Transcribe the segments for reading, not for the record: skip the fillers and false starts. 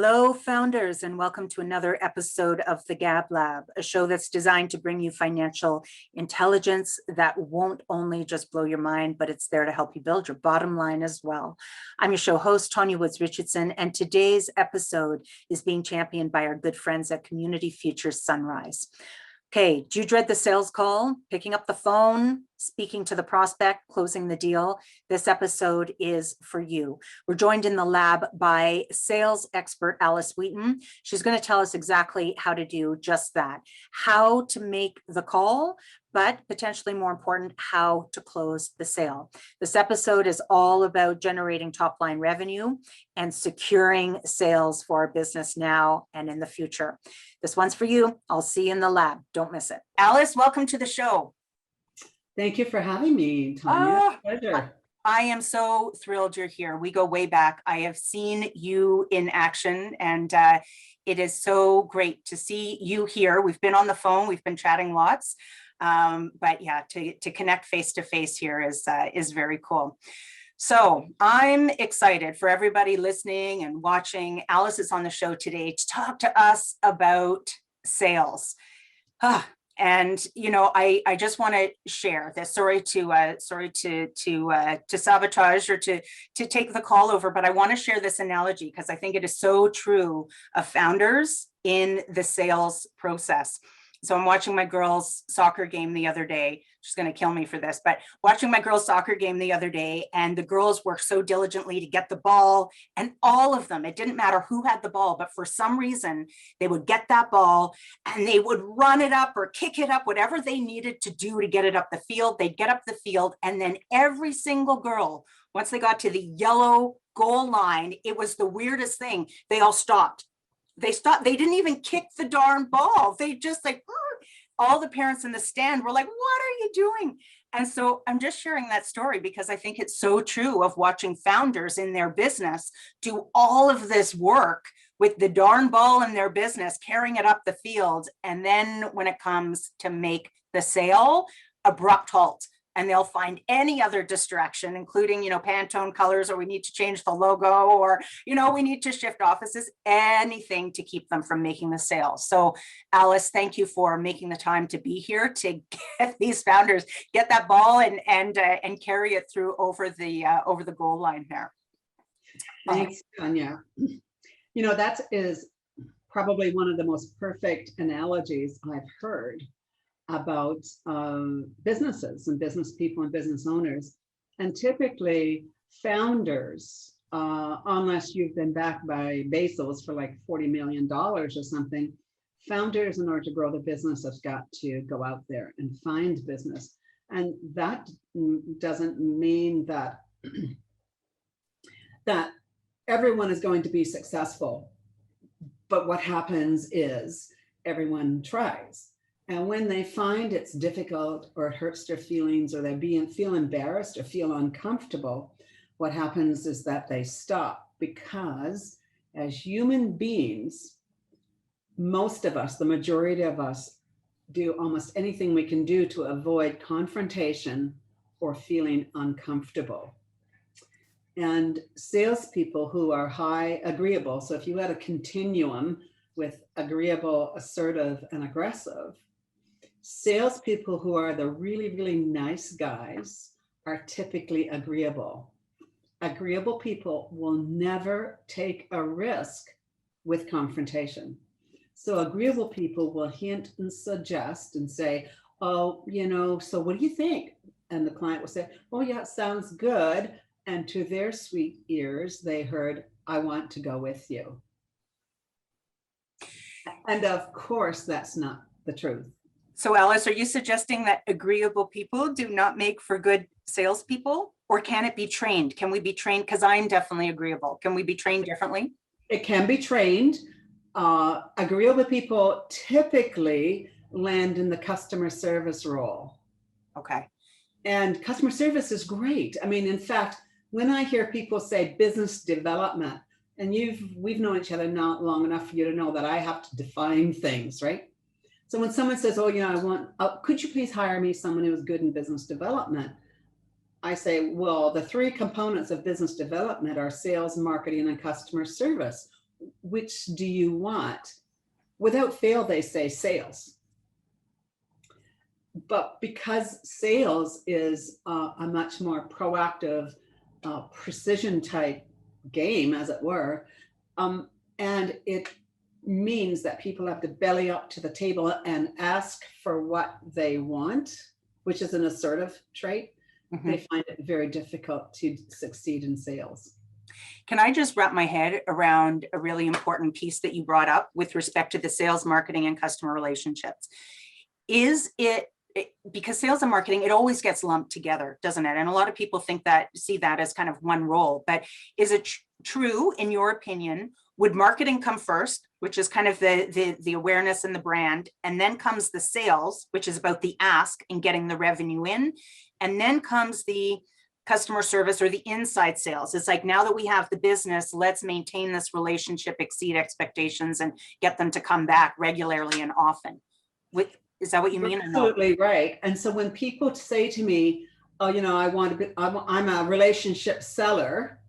Hello, founders, and welcome to another episode of the Gab Lab, a show that's designed to bring you financial intelligence that won't only just blow your mind, but it's there to help you build your bottom line as well. I'm your show host, Tanya Woods Richardson, and today's episode is being championed by our good friends at Community Futures Sunrise. Okay, do you dread the sales call, picking up the phone, speaking to the prospect, closing the deal? This episode is for you. We're joined in the lab by sales expert Alice Wheaton. She's going to tell us exactly how to do just that, how to make the call, but potentially more important, how to close the sale. This episode is all about generating top line revenue and securing sales for our business now and in the future. This one's for you. I'll see you in the lab. Don't miss it. Alice, welcome to the show. Thank you for having me, Tanya. Pleasure. I am so thrilled you're here. We go way back. I have seen you in action, and it is so great to see you here. We've been on the phone. We've been chatting lots. But yeah, to connect face to face here is very cool. So I'm excited for everybody listening and watching. Alice is on the show today to talk to us about sales. And you know, I just want to share this. Sorry to sabotage or to take the call over, but I want to share this analogy because I think it is so true of founders in the sales process. So I'm watching my girls' soccer game the other day. She's going to kill me for this, but watching my girls' soccer game the other day, and the girls worked so diligently to get the ball, and all of them, it didn't matter who had the ball, but for some reason, they would get that ball and they would run it up or kick it up, whatever they needed to do to get it up the field. They'd get up the field, and then every single girl, once they got to the yellow goal line, it was the weirdest thing. They all stopped. They stopped. They didn't even kick the darn ball. They just like, all the parents in the stand were like, what are you doing? And so I'm just sharing that story because I think it's so true of watching founders in their business do all of this work with the darn ball in their business, carrying it up the field. And then when it comes to make the sale, abrupt halt. And they'll find any other distraction, including, you know, Pantone colors, or we need to change the logo, or, you know, we need to shift offices, anything to keep them from making the sale. So Alice, thank you for making the time to be here to get these founders, get that ball and carry it through over the goal line there. Thanks, Tanya. You know, that is probably one of the most perfect analogies I've heard about businesses and business people and business owners. And typically founders, unless you've been backed by Bezos for like $40 million or something, founders, in order to grow the business, have got to go out there and find business. And that doesn't mean that that everyone is going to be successful. But what happens is everyone tries. And when they find it's difficult, or it hurts their feelings, or they feel embarrassed or feel uncomfortable, what happens is that they stop. Because as human beings, most of us, the majority of us, do almost anything we can do to avoid confrontation or feeling uncomfortable. And salespeople who are high agreeable, so if you had a continuum with agreeable, assertive, and aggressive, salespeople who are the really, really nice guys are typically agreeable. Agreeable people will never take a risk with confrontation. So agreeable people will hint and suggest and say, oh, you know, so what do you think? And the client will say, oh yeah, it sounds good. And to their sweet ears, they heard, I want to go with you. And of course, that's not the truth. So Alice, are you suggesting that agreeable people do not make for good salespeople, or can it be trained? Can we be trained? Because I'm definitely agreeable. Can we be trained differently? It can be trained. Agreeable people typically land in the customer service role. Okay. And customer service is great. I mean, in fact, when I hear people say business development, and we've known each other not long enough for you to know that I have to define things, right? So when someone says, oh, you know, could you please hire me someone who is good in business development? I say, well, the three components of business development are sales, marketing, and customer service. which do you want? Without fail, they say sales. But because sales is a much more proactive, precision type game, as it were, and it means that people have to belly up to the table and ask for what they want, which is an assertive trait. They find it very difficult to succeed in sales. Can I just wrap my head around a really important piece that you brought up with respect to the sales, marketing, and customer relationships? Is it, because sales and marketing, it always gets lumped together, doesn't it? And a lot of people think that, see that as kind of one role, but is it true, in your opinion, would marketing come first, which is kind of the awareness and the brand, and then comes the sales, which is about the ask and getting the revenue in, and then comes the customer service or the inside sales? It's like, now that we have the business, let's maintain this relationship, exceed expectations, and get them to come back regularly and often. Is that what you mean? Absolutely right. And so when people say to me, oh, you know, I'm a relationship seller,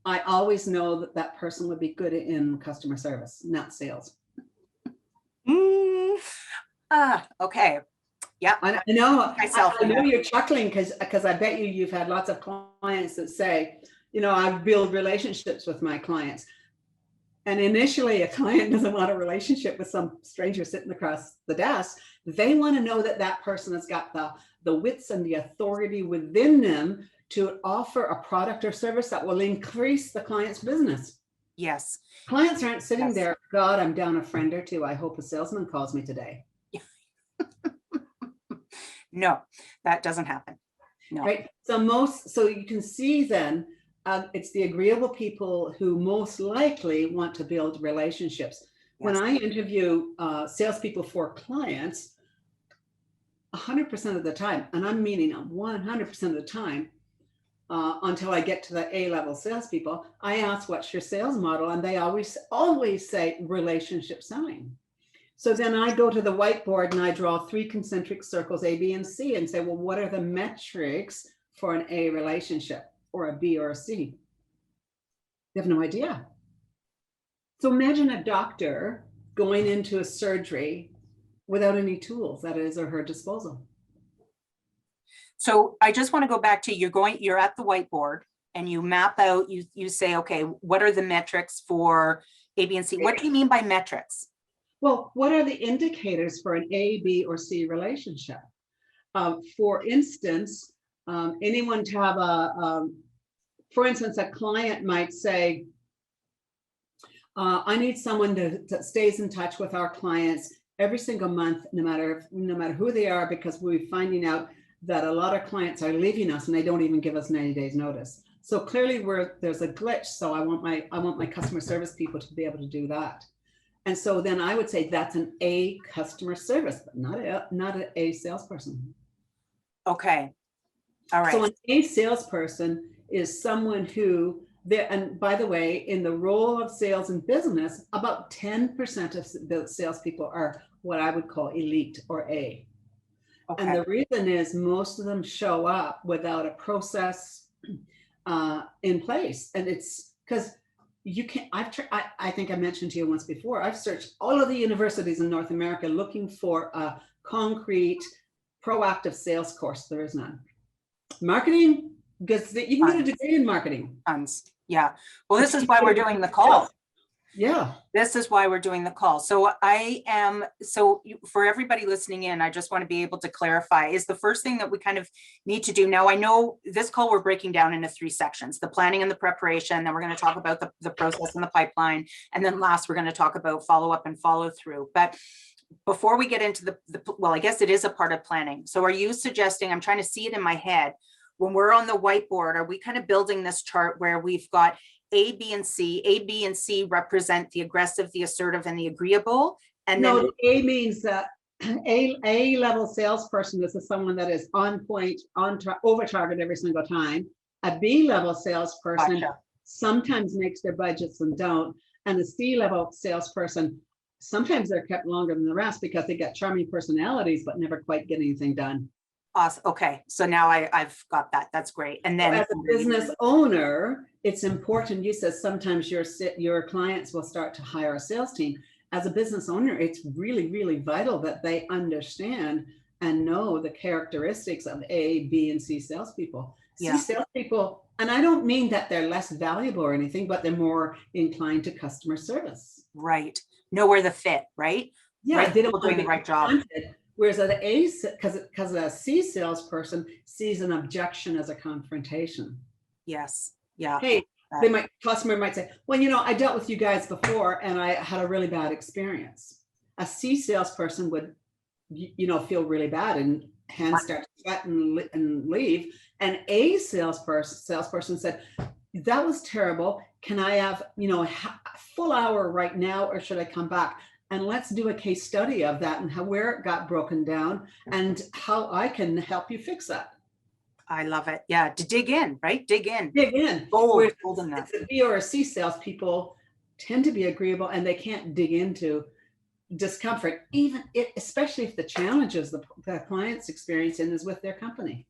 I always know that that person would be good in customer service, not sales. Okay. Yeah. I know. I know you're chuckling because I bet you've had lots of clients that say, you know, I build relationships with my clients. And initially, a client doesn't want a relationship with some stranger sitting across the desk. They want to know that that person has got the wits and the authority within them to offer a product or service that will increase the client's business. Yes. Clients aren't sitting there, God, I'm down a friend or two. I hope a salesman calls me today. No, that doesn't happen. No. Right. So you can see then, it's the agreeable people who most likely want to build relationships. Yes. When I interview salespeople for clients, 100% of the time, and I'm meaning 100% of the time, until I get to the A-level salespeople, I ask, what's your sales model? And they always say relationship selling. So then I go to the whiteboard and I draw 3 concentric circles, A, B, and C, and say, well, what are the metrics for an A relationship, or a B or a C? They have no idea. So imagine a doctor going into a surgery without any tools at his or her disposal. So I just want to go back to, you're at the whiteboard and you map out, you say, okay, what are the metrics for A, B, and C? What do you mean by metrics? Well, what are the indicators for an A, B, or C relationship? For instance, anyone to have for instance, a client might say, I need someone that stays in touch with our clients every single month, no matter who they are, because we're finding out that a lot of clients are leaving us and they don't even give us 90 days notice. So clearly there's a glitch. So I want my customer service people to be able to do that. And so then I would say that's an A customer service, but not an A salesperson. Okay. All right. So an A salesperson is someone who, and by the way, in the role of sales and business, about 10% of the salespeople are what I would call elite or A. Okay. And the reason is most of them show up without a process in place. And it's because you can't, I think I mentioned to you once before, I've searched all of the universities in North America looking for a concrete, proactive sales course. There is none. Marketing, because you can get a degree in marketing. Tons. Yeah. Well, this is why we're doing the call. Yeah. This is why we're doing the call. So for everybody listening in, I just want to be able to clarify, is the first thing that we kind of need to do now. I know this call we're breaking down into 3 sections, the planning and the preparation. Then we're going to talk about the process and the pipeline. And then last, we're going to talk about follow up and follow through. But before we get into well, I guess it is a part of planning. So are you suggesting, I'm trying to see it in my head, when we're on the whiteboard, are we kind of building this chart where we've got A, B, and C? A, B, and C represent the aggressive, the assertive, and the agreeable. And then A means that A level salesperson is someone that is on point, over target every single time. A B level salesperson sometimes makes their budgets and don't. And a C level salesperson, sometimes they're kept longer than the rest because they get charming personalities, but never quite get anything done. Awesome. Okay. So now I've got that. That's great. And then as a business owner, it's important. You said sometimes your clients will start to hire a sales team. As a business owner, it's really, really vital that they understand and know the characteristics of A, B, and C salespeople. Yeah. C salespeople, and I don't mean that they're less valuable or anything, but they're more inclined to customer service. Right. Know where the fit, right? Yeah, right. They don't People doing the right job. confronted. Whereas an A, because a C salesperson sees an objection as a confrontation. Yes. Yeah. Hey, customer might say, well, I dealt with you guys before and I had a really bad experience. A C salesperson would, feel really bad and hands start to sweat and leave. And A salesperson said, that was terrible. Can I have, a full hour right now, or should I come back? And let's do a case study of that and where it got broken down and how I can help you fix that. I love it. Yeah. To dig in, right? Dig in. Dig in. Gold It's a B or a C sales people tend to be agreeable and they can't dig into discomfort, especially if the challenges the client's experiencing is with their company.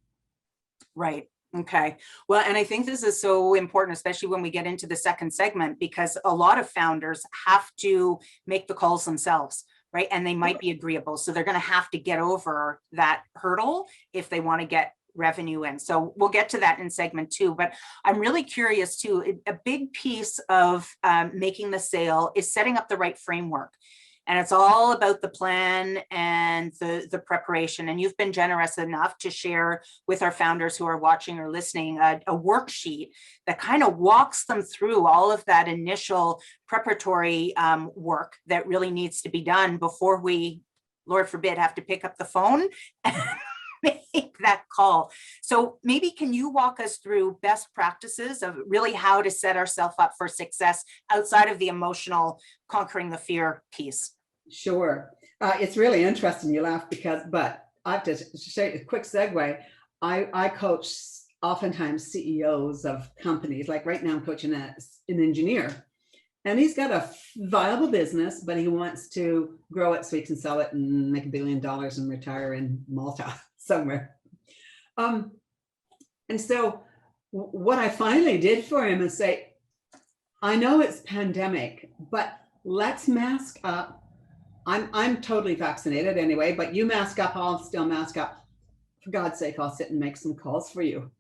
Right. Okay. Well, and I think this is so important, especially when we get into the second segment, because a lot of founders have to make the calls themselves, right? And they might be agreeable. So they're going to have to get over that hurdle if they want to get revenue in. So we'll get to that in segment 2, but I'm really curious too. A big piece of making the sale is setting up the right framework. And it's all about the plan and the preparation. And you've been generous enough to share with our founders who are watching or listening a worksheet that kind of walks them through all of that initial preparatory work that really needs to be done before we, Lord forbid, have to pick up the phone and make that call. So maybe can you walk us through best practices of really how to set ourselves up for success outside of the emotional conquering the fear piece? Sure. It's really interesting. You laugh but I have to share a quick segue. I coach oftentimes CEOs of companies. Like right now I'm coaching an engineer and he's got a viable business, but he wants to grow it so he can sell it and make $1 billion and retire in Malta somewhere. And so what I finally did for him is say, I know it's pandemic, but let's mask up. I'm totally vaccinated anyway, but you mask up, I'll still mask up. For God's sake, I'll sit and make some calls for you.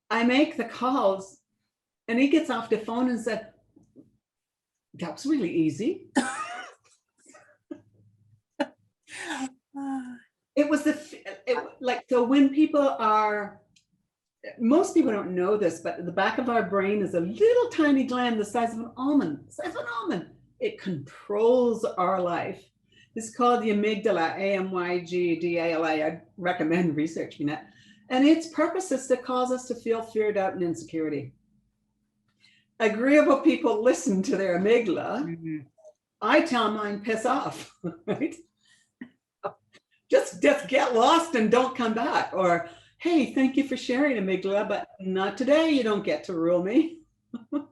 I make the calls and he gets off the phone and said, that was really easy. It was so when people are, most people don't know this, but the back of our brain is a little tiny gland the size of an almond, It controls our life. It's called the amygdala, AMYGDALA. I recommend researching that. And its purpose is to cause us to feel fear, doubt, and insecurity. Agreeable people listen to their amygdala. Mm-hmm. I tell mine, piss off, right? Just get lost and don't come back. Or, hey, thank you for sharing, amygdala, but not today. You don't get to rule me.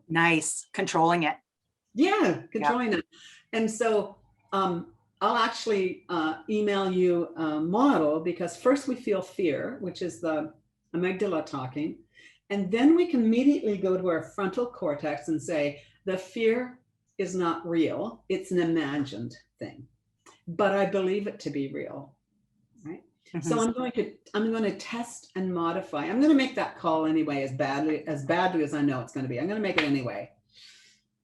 Nice. Controlling it. Yeah, controlling it. And so I'll actually email you a model, because first we feel fear, which is the amygdala talking. And then we can immediately go to our frontal cortex and say, the fear is not real. It's an imagined thing, but I believe it to be real. Right. Mm-hmm. So I'm going to test and modify. I'm going to make that call anyway, as badly as I know it's going to be. I'm going to make it anyway.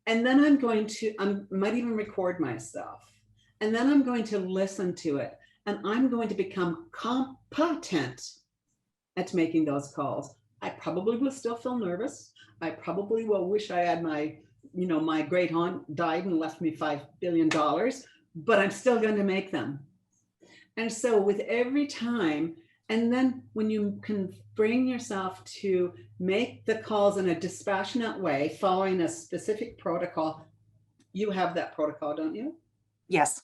And then I might even record myself. And then I'm going to listen to it. And I'm going to become competent at making those calls. I probably will still feel nervous. I probably will wish I had my great aunt died and left me $5 billion, but I'm still going to make them. And so with every time, and then when you can bring yourself to make the calls in a dispassionate way, following a specific protocol, you have that protocol, don't you? Yes.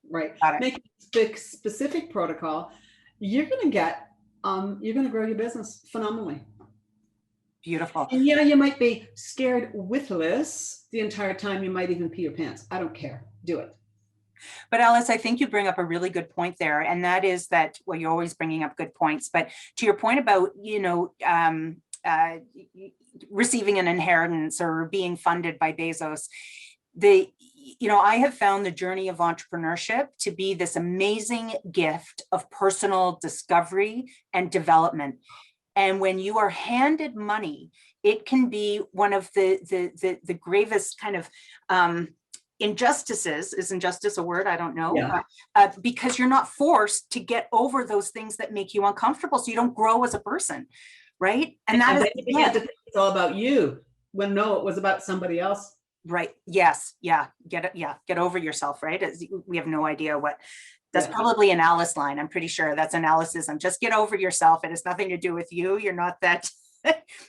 Right. Make a specific protocol, you're going to grow your business phenomenally. Beautiful. And yeah, you might be scared witless the entire time. You might even pee your pants. I don't care. Do it. But Alice, I think you bring up a really good point there. And that is that, well, you're always bringing up good points, but to your point about, receiving an inheritance or being funded by Bezos. I have found the journey of entrepreneurship to be this amazing gift of personal discovery and development. And when you are handed money, it can be one of the gravest kind of injustices. Is injustice a word? I don't know. Yeah. Because you're not forced to get over those things that make you uncomfortable, so you don't grow as a person, right? And that then you begin to think it's all about you, when no, it was about somebody else. Right. Yes. Yeah. Get it. Yeah. Get over yourself. Right. We have no idea what. That's probably an Alice line. I'm pretty sure that's an Aliceism. Just get over yourself. It has nothing to do with you. You're not that.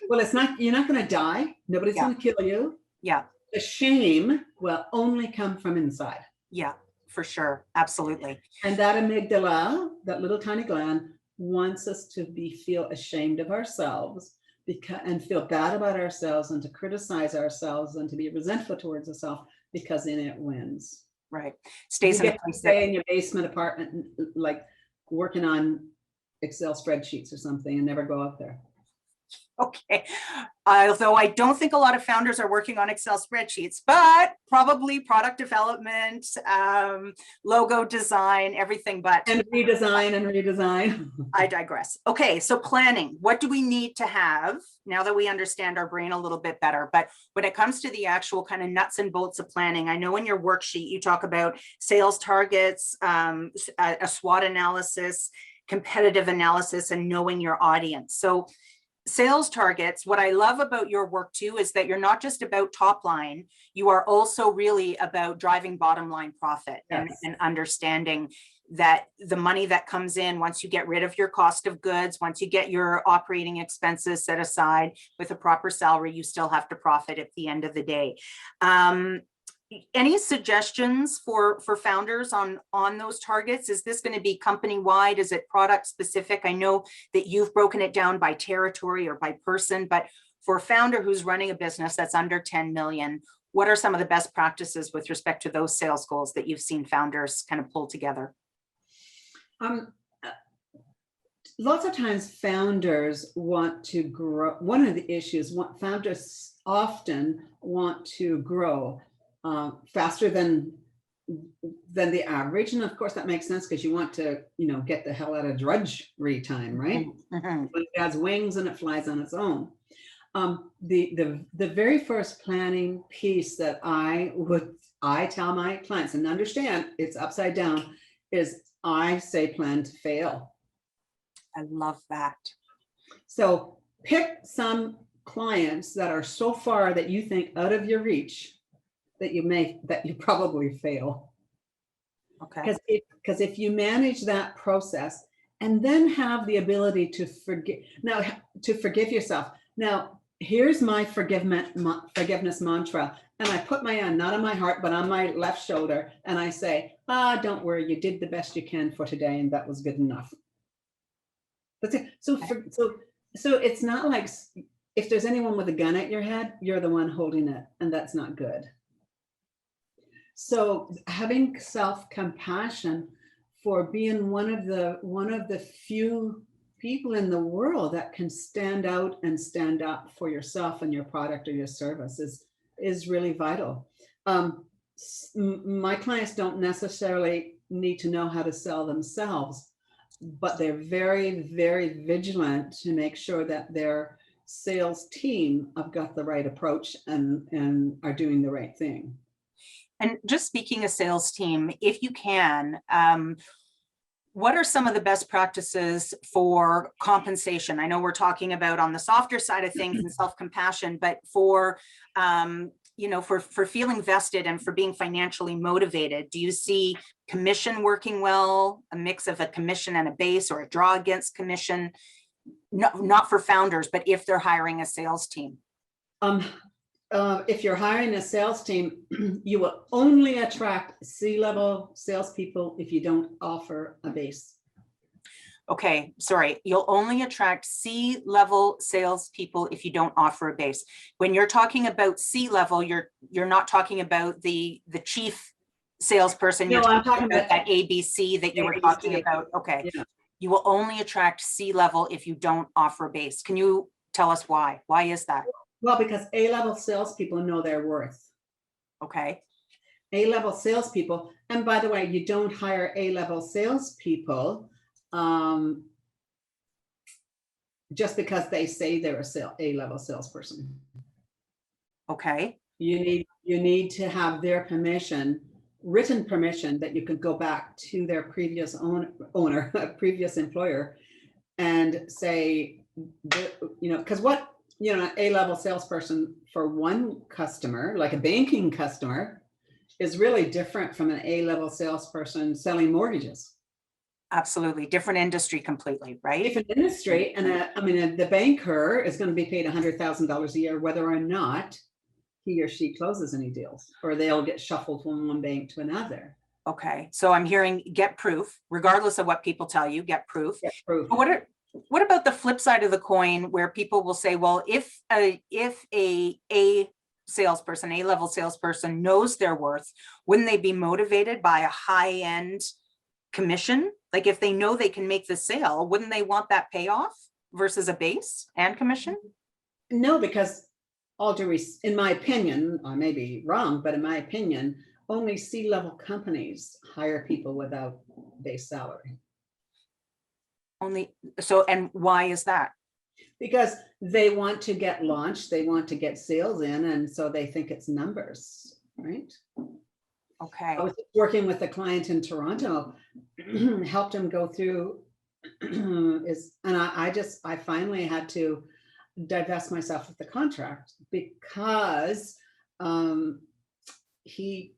Well, it's not. You're not going to die. Nobody's going to kill you. Yeah. The shame will only come from inside. Yeah, for sure. Absolutely. And that amygdala, that little tiny gland, wants us to feel ashamed of ourselves and feel bad about ourselves and to criticize ourselves and to be resentful towards ourselves, because then it wins. Right. Stays in stay in your basement apartment, like working on Excel spreadsheets or something, and never go out there. Okay. Although I don't think a lot of founders are working on Excel spreadsheets, but probably product development, logo design, everything, and redesign. I digress. Okay. So planning, what do we need to have now that we understand our brain a little bit better? But when it comes to the actual kind of nuts and bolts of planning, I know in your worksheet, you talk about sales targets, a SWOT analysis, competitive analysis, and knowing your audience. So sales targets, what I love about your work too, is that you're not just about top line, you are also really about driving bottom line profit. Yes. and understanding that the money that comes in, once you get rid of your cost of goods, once you get your operating expenses set aside with a proper salary, you still have to profit at the end of the day. Any suggestions for founders on those targets? Is this going to be company wide? Is it product specific? I know that you've broken it down by territory or by person, but for a founder who's running a business that's under 10 million, what are some of the best practices with respect to those sales goals that you've seen founders kind of pull together? Lots of times founders want to grow. One of the issues, founders often want to grow faster than the average, and of course that makes sense because you want to, get the hell out of drudgery time, right? Mm-hmm. But it has wings and it flies on its own. The very first planning piece that I tell my clients, and understand it's upside down, is I say plan to fail. I love that. So pick some clients that are so far that you think out of your reach that you probably fail. Okay. Because if you manage that process and then have the ability to forgive yourself. Now, here's my forgiveness mantra. And I put my hand, not on my heart, but on my left shoulder. And I say, don't worry, you did the best you can for today. And that was good enough. That's it. So it's not like if there's anyone with a gun at your head, you're the one holding it. And that's not good. So having self-compassion for being one of the few people in the world that can stand out and stand up for yourself and your product or your service is really vital. My clients don't necessarily need to know how to sell themselves, but they're very, very vigilant to make sure that their sales team have got the right approach and are doing the right thing. And just speaking of sales team, if you can, what are some of the best practices for compensation? I know we're talking about on the softer side of things and self-compassion, but for feeling vested and for being financially motivated, do you see commission working well, a mix of a commission and a base, or a draw against commission? No, not for founders, but if they're hiring a sales team. If you're hiring a sales team, you will only attract C-level salespeople if you don't offer a base. Okay, sorry. You'll only attract C-level salespeople if you don't offer a base. When you're talking about C-level, you're not talking about the chief salesperson. No, I'm talking about that ABC that you were talking about. Okay. Yeah. You will only attract C-level if you don't offer a base. Can you Tell us why. Why is that? Well, because A-level salespeople know their worth. Okay. A-level salespeople, and by the way, you don't hire A-level salespeople just because they say they're a A-level salesperson. Okay. You need to have their permission, written permission, that you could go back to their previous owner, previous employer, and say, because what, an A-level salesperson for one customer, like a banking customer, is really different from an A-level salesperson selling mortgages. Absolutely. Different industry completely, right? Different industry. And the banker is going to be paid $100,000 a year, whether or not he or she closes any deals, or they'll get shuffled from one bank to another. Okay. So I'm hearing get proof, regardless of what people tell you, get proof. Get proof. But what about the flip side of the coin, where people will say, well, if a salesperson, A-level salesperson knows their worth, wouldn't they be motivated by a high-end commission? Like if they know they can make the sale, wouldn't they want that payoff versus a base and commission? No, because in my opinion, I may be wrong, but in my opinion, only C-level companies hire people without base salary. And why is that? Because they want to get launched, they want to get sales in, and so they think it's numbers, right? Okay. I was working with a client in Toronto, helped him go through I finally had to divest myself of the contract because he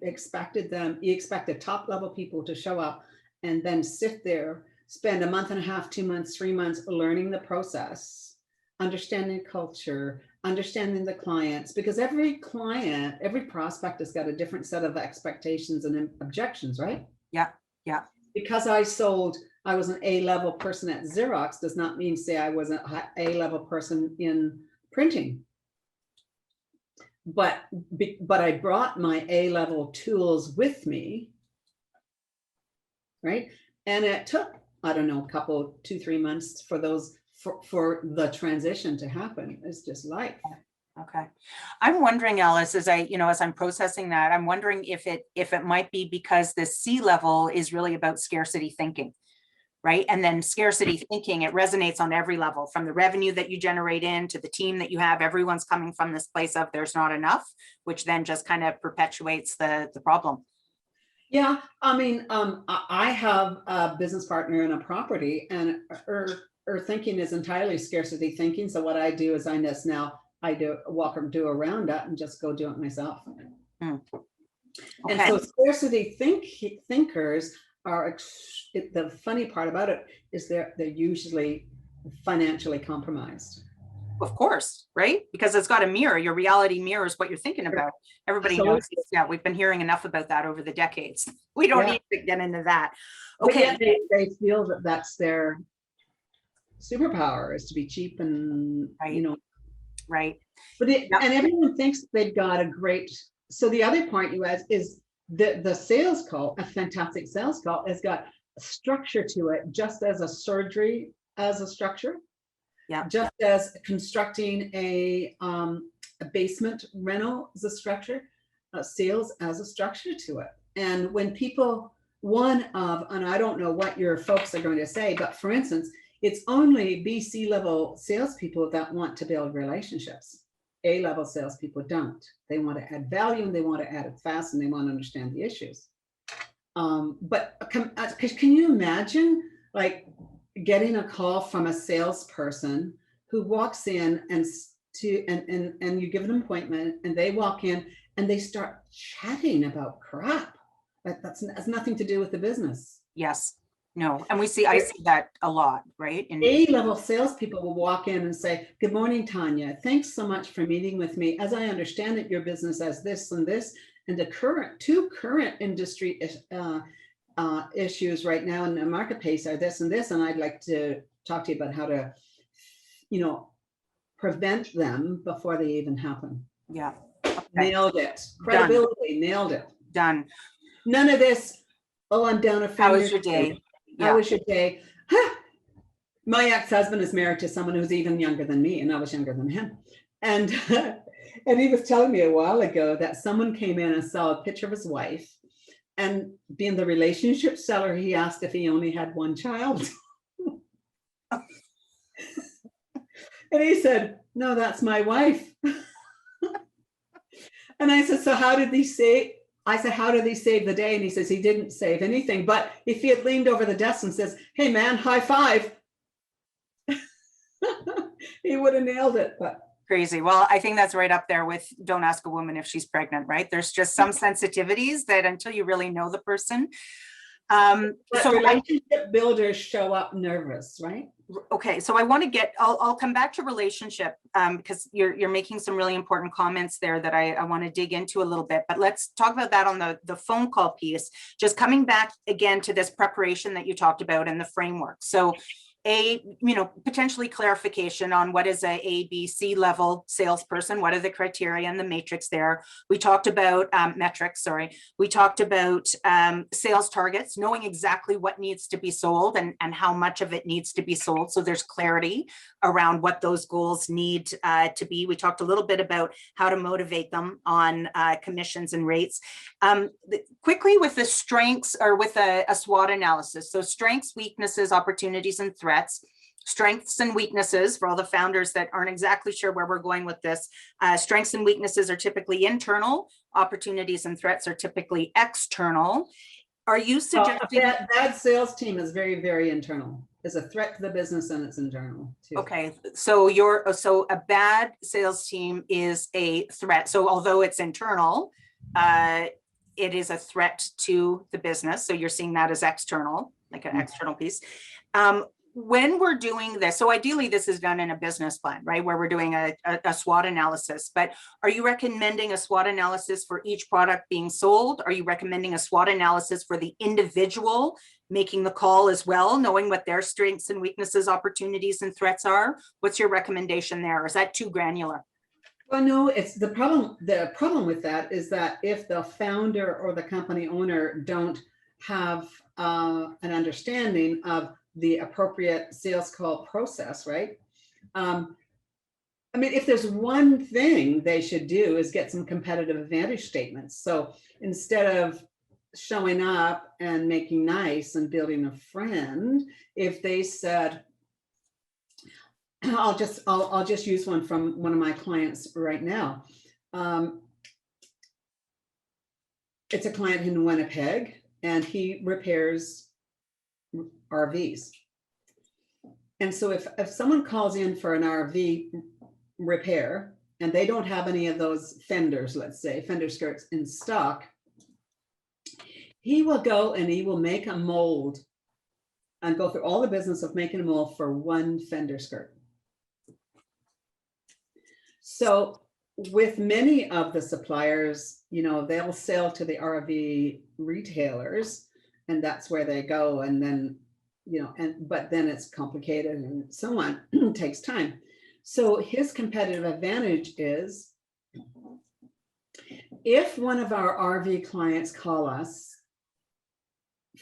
expected top level people to show up and then sit there, spend a month and a half, 2 months, 3 months learning the process, understanding culture, understanding the clients, because every prospect has got a different set of expectations and objections, right? Yeah. Yeah. Because I was an A-level person at Xerox does not mean say I was an A-level person in printing. But I brought my A-level tools with me, right? And it took, I don't know, 2-3 months for the transition to happen. It's just life. Okay. I'm wondering, Alice, as I'm processing that, I'm wondering if it might be because the C-level is really about scarcity thinking, right? And then scarcity thinking, it resonates on every level, from the revenue that you generate in to the team that you have. Everyone's coming from this place of there's not enough, which then just kind of perpetuates the problem. Yeah, I have a business partner in a property, and her thinking is entirely scarcity thinking. So what I do is I do a roundup and just go do it myself. Okay. And so scarcity thinkers are, the funny part about it is they're usually financially compromised. Of course, right? Because it's got a mirror. Your reality mirrors what you're thinking about. Everybody knows this. Yeah, we've been hearing enough about that over the decades. We don't need to get into that. Okay. They feel that that's their superpower, is to be cheap and, Right. But and everyone thinks they've got a great. So the other point you asked is the sales call. A fantastic sales call has got a structure to it, just as a surgery as a structure. Yeah. Just as constructing a basement rental is a structure, sales as a structure to it. And when people, and I don't know what your folks are going to say, but for instance, it's only BC level salespeople that want to build relationships. A-level salespeople don't. They want to add value, and they want to add it fast, and they want to understand the issues. But can you imagine, like, getting a call from a salesperson who walks in and you give an appointment, and they walk in and they start chatting about crap that has nothing to do with the business? Yes. No. And I see that a lot, right? A-level salespeople will walk in and say, "Good morning, Tanya. Thanks so much for meeting with me. As I understand it, your business has this and this, and the two current industry issues right now in the marketplace are this and this, and I'd like to talk to you about how to, prevent them before they even happen." Yeah. Okay. Nailed it. Credibility. Done. Nailed it. Done. None of this, "Oh, I'm down a finger. How was your day? How was your day? My ex-husband is married to someone who's even younger than me, and I was younger than him. And and he was telling me a while ago that someone came in and saw a picture of his wife, and being the relationship seller, he asked if he only had one child. And he said, "No, that's my wife." And I said, "So how did he save?" I said, "How did he save the day?" And he says he didn't save anything, but if he had leaned over the desk and says, "Hey man, high five," he would have nailed it. But Crazy. Well, I think that's right up there with don't ask a woman if she's pregnant, right? There's just some sensitivities that until you really know the person. so relationship builders show up nervous, right? Okay, so I want to I'll come back to relationship because you're making some really important comments there that I want to dig into a little bit, but let's talk about that on the phone call piece. Just coming back again to this preparation that you talked about and the framework. So potentially clarification on what is a B, C level salesperson, what are the criteria and the matrix there. We talked about metrics, sorry. We talked about sales targets, knowing exactly what needs to be sold and how much of it needs to be sold. So there's clarity around what those goals need to be. We talked a little bit about how to motivate them on commissions and rates. Quickly with the strengths or with a SWOT analysis. So strengths, weaknesses, opportunities, and threats. Strengths and weaknesses for all the founders that aren't exactly sure where we're going with this. Strengths and weaknesses are typically internal. Opportunities and threats are typically external. Are you suggesting that sales team is very, very internal? It's a threat to the business and it's internal too. Okay, so a bad sales team is a threat. So although it's internal, it is a threat to the business. So you're seeing that as external, like an external piece. When we're doing this, so ideally this is done in a business plan, right? Where we're doing a SWOT analysis, but are you recommending a SWOT analysis for each product being sold? Are you recommending a SWOT analysis for the individual making the call as well, knowing what their strengths and weaknesses, opportunities and threats are? What's your recommendation there? Or is that too granular? Well, no, it's the problem. The problem with that is that if the founder or the company owner don't have an understanding of the appropriate sales call process, right? I mean, if there's one thing they should do is get some competitive advantage statements. So instead of showing up and making nice and building a friend, if they said, I'll just use one from one of my clients right now. It's a client in Winnipeg, and he repairs RVs. And so if someone calls in for an RV repair and they don't have any of those fenders, let's say fender skirts in stock, he will go and he will make a mold and go through all the business of making a mold for one fender skirt. So with many of the suppliers, they'll sell to the RV retailers, and that's where they go. And then, but then it's complicated and so on. It takes time. So his competitive advantage is if one of our RV clients call us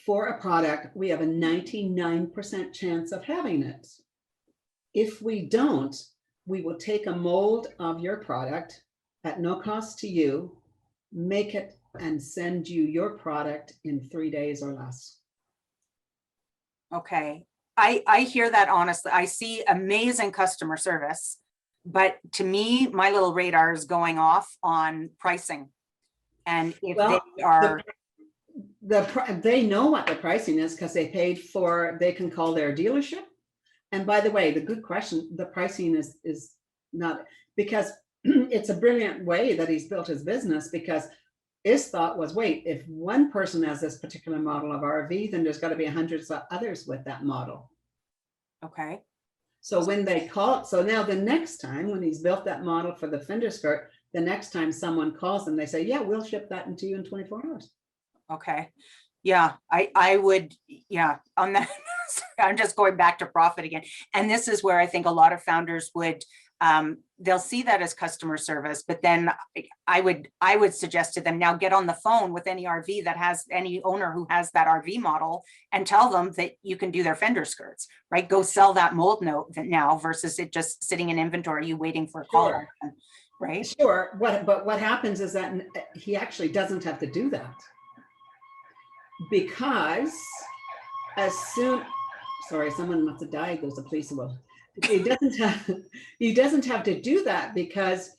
for a product, we have a 99% chance of having it. If we don't, we will take a mold of your product at no cost to you, make it, and send you your product in 3 days or less. Okay, I hear that honestly. I see amazing customer service, but to me, my little radar is going off on pricing. And if they are... They know what the pricing is because they paid for, they can call their dealership. And by the way, the good question, the pricing is not, because it's a brilliant way that he's built his business, because his thought was, wait, if one person has this particular model of RV, then there's got to be hundreds of others with that model. Okay. So when they call, so now the next time when he's built that model for the fender skirt, the next time someone calls them, they say, yeah, we'll ship that into you in 24 hours. Okay. Yeah, I would, yeah, on that, I'm just going back to profit again. And this is where I think a lot of founders would they'll see that as customer service, but then I would suggest to them, now get on the phone with any RV that has any owner who has that RV model and tell them that you can do their fender skirts, right? Go sell that mold note now versus it just sitting in inventory, you waiting for a call. Sure. Right? Sure. But what happens is that he actually doesn't have to do that, because as soon, sorry, someone must have died. There's a police will. He doesn't have to do that because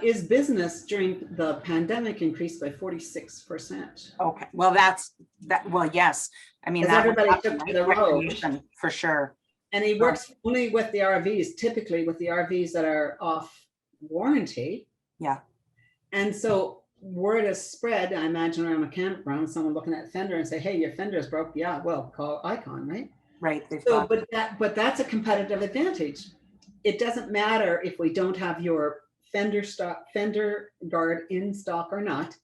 his business during the pandemic increased by 46%. Okay, well, that's that. Well, yes, I mean, As that everybody took to the road, for sure. and he works only with the RVs, typically with the RVs that are off warranty. Yeah. And so word is spread, I imagine, around a campground, someone looking at fender and say, hey, your fender is broke. Yeah, well, call Icon, right? Right. So, but that's a competitive advantage. It doesn't matter if we don't have your fender guard in stock or not.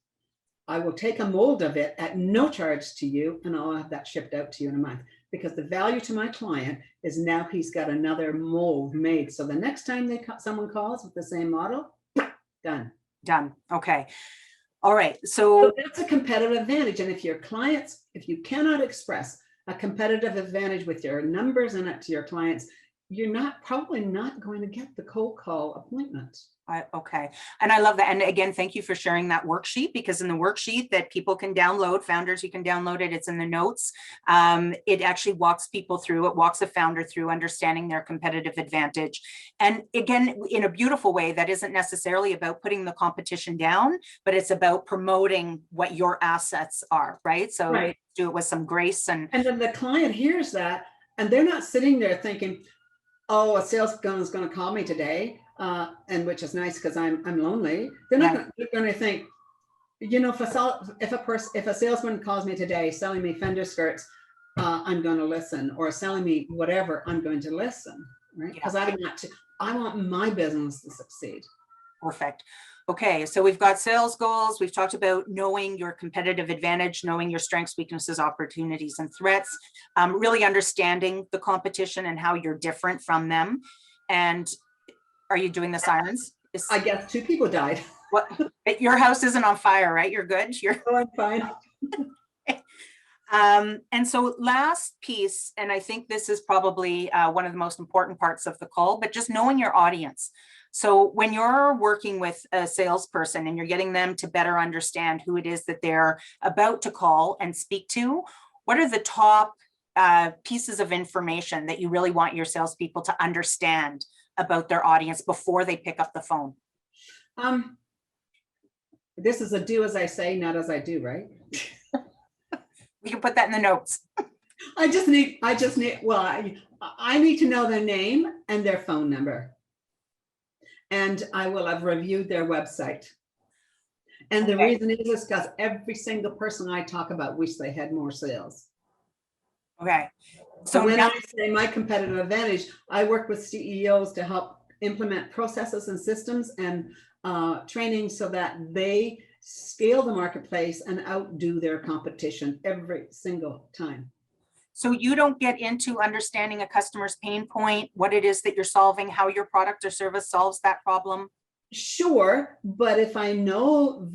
I will take a mold of it at no charge to you, and I'll have that shipped out to you in a month, because the value to my client is now he's got another mold made. So the next time someone calls with the same model, done. Okay. All right. So that's a competitive advantage. And if your clients, if you cannot express a competitive advantage with your numbers in it to your clients, you're probably not going to get the cold call appointment. Okay. And I love that. And again, thank you for sharing that worksheet, because in the worksheet that people can download, founders, you can download it. It's in the notes. It actually walks people through, it walks a founder through understanding their competitive advantage. And again, in a beautiful way, that isn't necessarily about putting the competition down, but it's about promoting what your assets are, right? So right. Do it with some grace. And then the client hears that, and they're not sitting there thinking, oh, a sales gun is going to call me today. And which is nice because I'm lonely. They're not going to think, you know, if a salesman calls me today selling me fender skirts, I'm going to listen, or selling me whatever, I'm going to listen, right? Because I want my business to succeed. Perfect. Okay, so we've got sales goals. We've talked about knowing your competitive advantage, knowing your strengths, weaknesses, opportunities, and threats, really understanding the competition and how you're different from them. And are you doing the sirens? I guess 2 people died. What? Your house isn't on fire, right? You're good. Oh, I'm fine. And so last piece, and I think this is probably one of the most important parts of the call, but just knowing your audience. So when you're working with a salesperson and you're getting them to better understand who it is that they're about to call and speak to, what are the top pieces of information that you really want your salespeople to understand about their audience before they pick up the phone? This is a do as I say, not as I do, right? We can put that in the notes. I need to know their name and their phone number. And I will have reviewed their website. And the reason is because every single person I talk about wish they had more sales. Okay. So when I say my competitive advantage, I work with CEOs to help implement processes and systems and training so that they scale the marketplace and outdo their competition every single time. So you don't get into understanding a customer's pain point, what it is that you're solving, how your product or service solves that problem? Sure, but if I know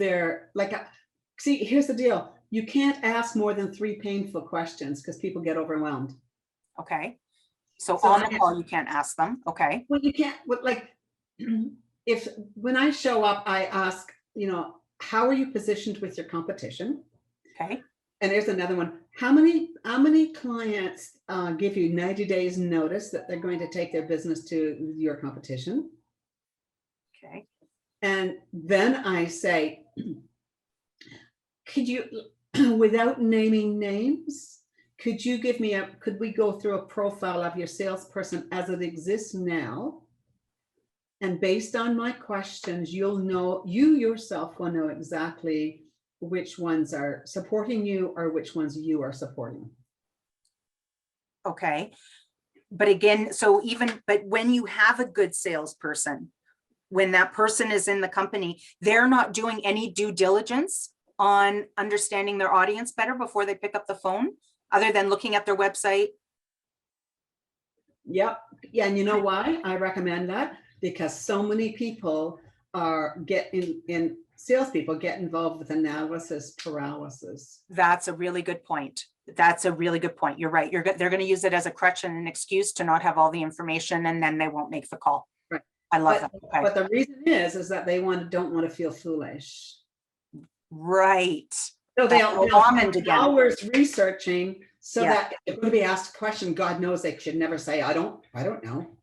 see, here's the deal. You can't ask more than 3 painful questions because people get overwhelmed. Okay. So on the call, you can't ask them. Okay. Well, you can't, when I show up, I ask, you know, how are you positioned with your competition? Okay. And there's another one. How many clients give you 90 days notice that they're going to take their business to your competition? Okay. And then I say, could you, without naming names, could we go through a profile of your salesperson as it exists now? And based on my questions, you yourself will know exactly which ones are supporting you or which ones you are supporting. Okay. But again, but when you have a good salesperson, when that person is in the company, they're not doing any due diligence on understanding their audience better before they pick up the phone, other than looking at their website. Yep. Yeah. And you know why I recommend that? because so many people are salespeople get involved with analysis paralysis. That's a really good point. That's a really good point. You're right. They're going to use it as a crutch and an excuse to not have all the information, and then they won't make the call. Right. I love that. Okay. But the reason is that they don't want to feel foolish. Right. So they'll spend again. hours researching so that if they're going to be asked a question, God knows they should never say, I don't know.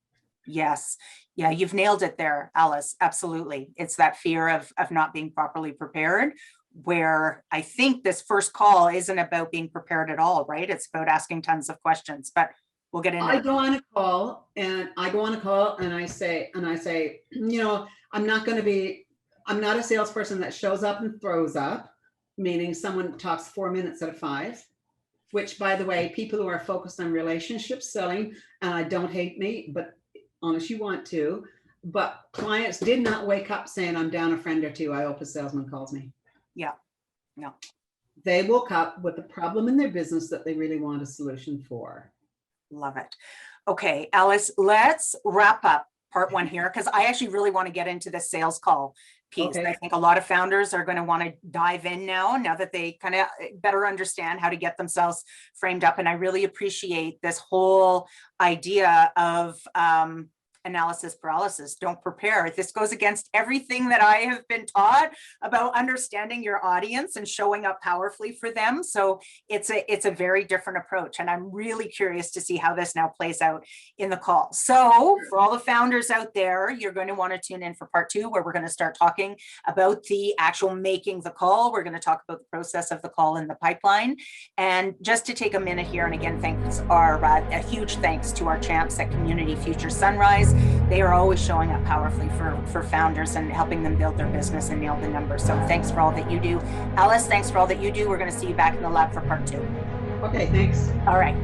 Yes. Yeah, you've nailed it there, Alice. Absolutely. It's that fear of not being properly prepared, where I think this first call isn't about being prepared at all, right? It's about asking tons of questions, but we'll get into it. I go on a call and I say, you know, I'm not a salesperson that shows up and throws up, meaning someone talks 4 minutes out of 5, which, by the way, people who are focused on relationship selling, don't hate me, but unless you want to, but clients did not wake up saying, I'm down a friend or two, I hope a salesman calls me. Yeah, no. They woke up with a problem in their business that they really want a solution for. Love it. Okay, Alice, let's wrap up part 1 here, because I actually really want to get into the sales call piece. Okay. I think a lot of founders are going to want to dive in now that they kind of better understand how to get themselves framed up. And I really appreciate this whole idea of analysis paralysis. Don't prepare. This goes against everything that I have been taught about understanding your audience and showing up powerfully for them. So it's a very different approach. And I'm really curious to see how this now plays out in the call. So for all the founders out there, you're going to want to tune in for part 2, where we're going to start talking about the actual making the call. We're going to talk about the process of the call in the pipeline. And just to take a minute here, and again, a huge thanks to our champs at Community Future Sunrise. They are always showing up powerfully for founders and helping them build their business and nail the numbers. So thanks for all that you do. Alice, thanks for all that you do. We're going to see you back in the lab for part 2. Okay, thanks. All right.